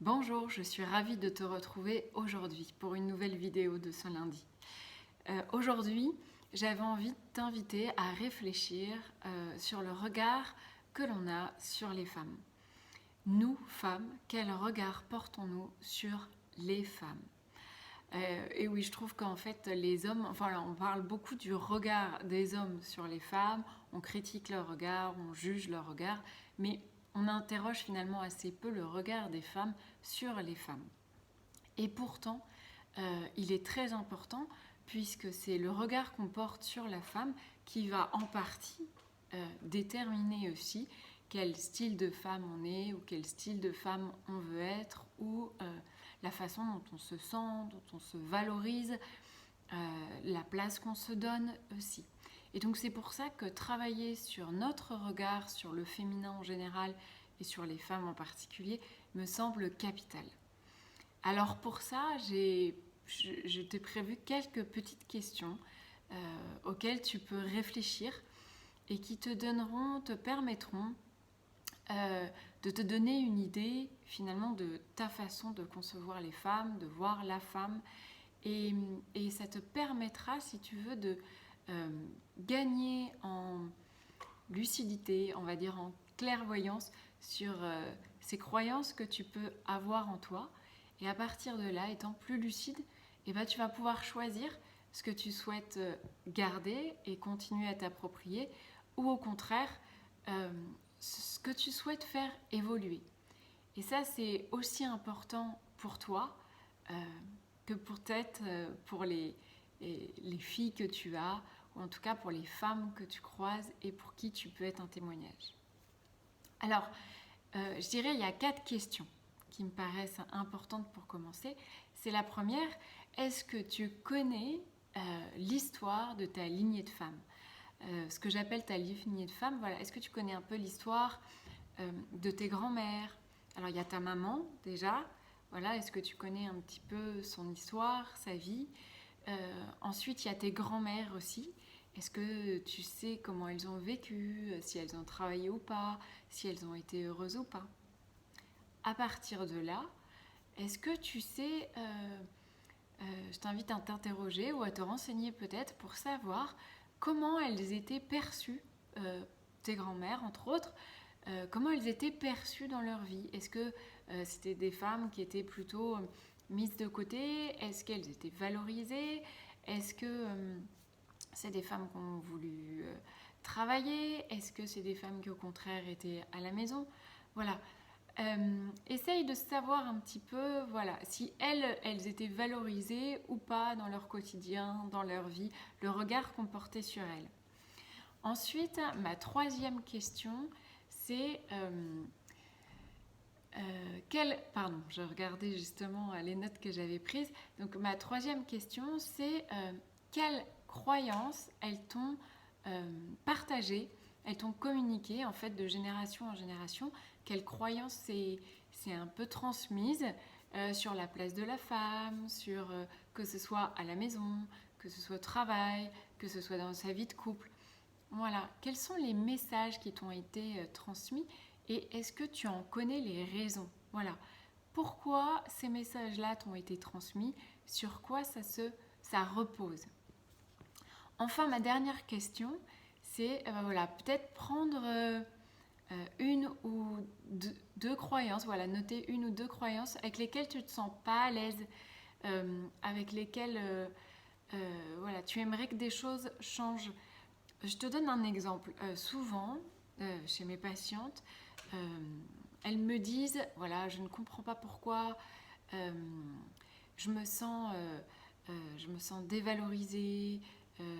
Bonjour, je suis ravie de te retrouver aujourd'hui pour une nouvelle vidéo de ce lundi. Aujourd'hui, j'avais envie de t'inviter à réfléchir sur le regard que l'on a sur les femmes. Nous, femmes, quel regard portons-nous sur les femmes? Et oui, je trouve qu'en fait, les hommes, enfin, là, on parle beaucoup du regard des hommes sur les femmes, on critique leur regard, on juge leur regard, mais on interroge finalement assez peu le regard des femmes sur les femmes. Et pourtant, il est très important puisque c'est le regard qu'on porte sur la femme qui va en partie déterminer aussi quel style de femme on est ou quel style de femme on veut être ou la façon dont on se sent, dont on se valorise, la place qu'on se donne aussi. Et donc c'est pour ça que travailler sur notre regard sur le féminin en général et sur les femmes en particulier me semble capital. Alors pour ça, je t'ai prévu quelques petites questions auxquelles tu peux réfléchir et qui te permettront de te donner une idée finalement de ta façon de concevoir les femmes, de voir la femme. Et ça te permettra, si tu veux, de gagner en lucidité, on va dire en clairvoyance sur ces croyances que tu peux avoir en toi. Et à partir de là, étant plus lucide, tu vas pouvoir choisir ce que tu souhaites garder et continuer à t'approprier, ou au contraire, ce que tu souhaites faire évoluer. Et ça, c'est aussi important pour toi que peut-être pour les filles que tu as, ou en tout cas pour les femmes que tu croises et pour qui tu peux être un témoignage. Alors, je dirais il y a 4 questions qui me paraissent importantes pour commencer. C'est la première, est-ce que tu connais l'histoire de ta lignée de femmes? Ce que j'appelle ta lignée de femmes, voilà. Est-ce que tu connais un peu l'histoire de tes grands-mères? Alors il y a ta maman déjà, voilà. Est-ce que tu connais un petit peu son histoire, sa vie? Ensuite il y a tes grands-mères aussi. Est-ce que tu sais comment elles ont vécu, si elles ont travaillé ou pas, si elles ont été heureuses ou pas? À partir de là, est-ce que tu sais, je t'invite à t'interroger ou à te renseigner peut-être pour savoir comment elles étaient perçues, tes grands-mères entre autres, comment elles étaient perçues dans leur vie. Est-ce que c'était des femmes qui étaient plutôt mises de côté? Est-ce qu'elles étaient valorisées? Est-ce que c'est des femmes qui ont voulu travailler? Est-ce que c'est des femmes qui au contraire étaient à la maison? Voilà. Essaye de savoir un petit peu, voilà, si elles étaient valorisées ou pas dans leur quotidien, dans leur vie, le regard qu'on portait sur elles. Ensuite, ma troisième question, c'est pardon, je regardais justement les notes que j'avais prises. Donc ma troisième question, c'est quelles croyances elles t'ont partagées, elles t'ont communiqué en fait de génération en génération, quelles croyances c'est un peu transmise sur la place de la femme, sur que ce soit à la maison, que ce soit au travail, que ce soit dans sa vie de couple. Voilà, quels sont les messages qui t'ont été transmis et est-ce que tu en connais les raisons? Voilà, pourquoi ces messages-là t'ont été transmis? Sur quoi ça repose? Enfin, ma dernière question, c'est voilà, peut-être prendre une ou deux croyances, voilà, noter une ou deux croyances avec lesquelles tu ne te sens pas à l'aise, avec lesquelles voilà, tu aimerais que des choses changent. Je te donne un exemple. Souvent, chez mes patientes, elles me disent, voilà, je ne comprends pas pourquoi, euh, je me sens dévalorisée,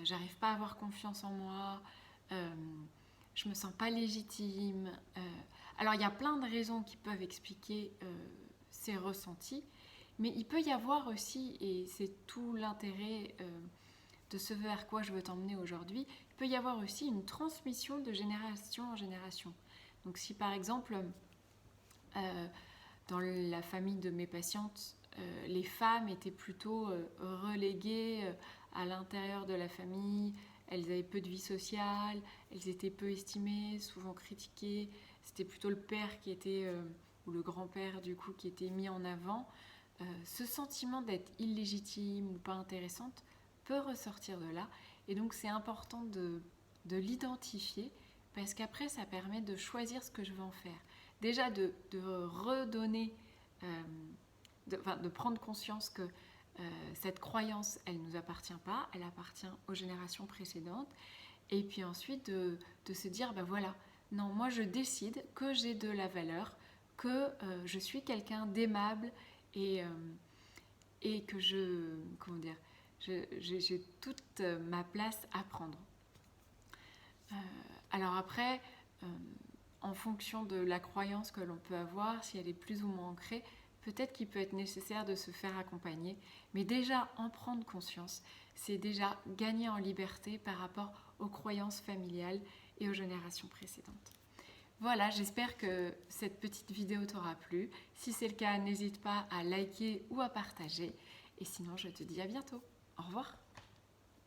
j'arrive pas à avoir confiance en moi, je me sens pas légitime. Alors il y a plein de raisons qui peuvent expliquer ces ressentis, mais il peut y avoir aussi, et c'est tout l'intérêt de ce vers quoi je veux t'emmener aujourd'hui, il peut y avoir aussi une transmission de génération en génération. Donc si par exemple, dans la famille de mes patientes, les femmes étaient plutôt reléguées à l'intérieur de la famille, elles avaient peu de vie sociale, elles étaient peu estimées, souvent critiquées, c'était plutôt le père qui était ou le grand-père du coup qui était mis en avant, ce sentiment d'être illégitime ou pas intéressante peut ressortir de là. Et donc c'est important de l'identifier parce qu'après ça permet de choisir ce que je veux en faire. Déjà de redonner, de prendre conscience que cette croyance, elle ne nous appartient pas, elle appartient aux générations précédentes. Et puis ensuite de se dire, ben voilà, non, moi je décide que j'ai de la valeur, que je suis quelqu'un d'aimable et que comment dire, j'ai toute ma place à prendre. Alors après, en fonction de la croyance que l'on peut avoir, si elle est plus ou moins ancrée, peut-être qu'il peut être nécessaire de se faire accompagner. Mais déjà, en prendre conscience, c'est déjà gagner en liberté par rapport aux croyances familiales et aux générations précédentes. Voilà, j'espère que cette petite vidéo t'aura plu. Si c'est le cas, n'hésite pas à liker ou à partager. Et sinon, je te dis à bientôt. Au revoir.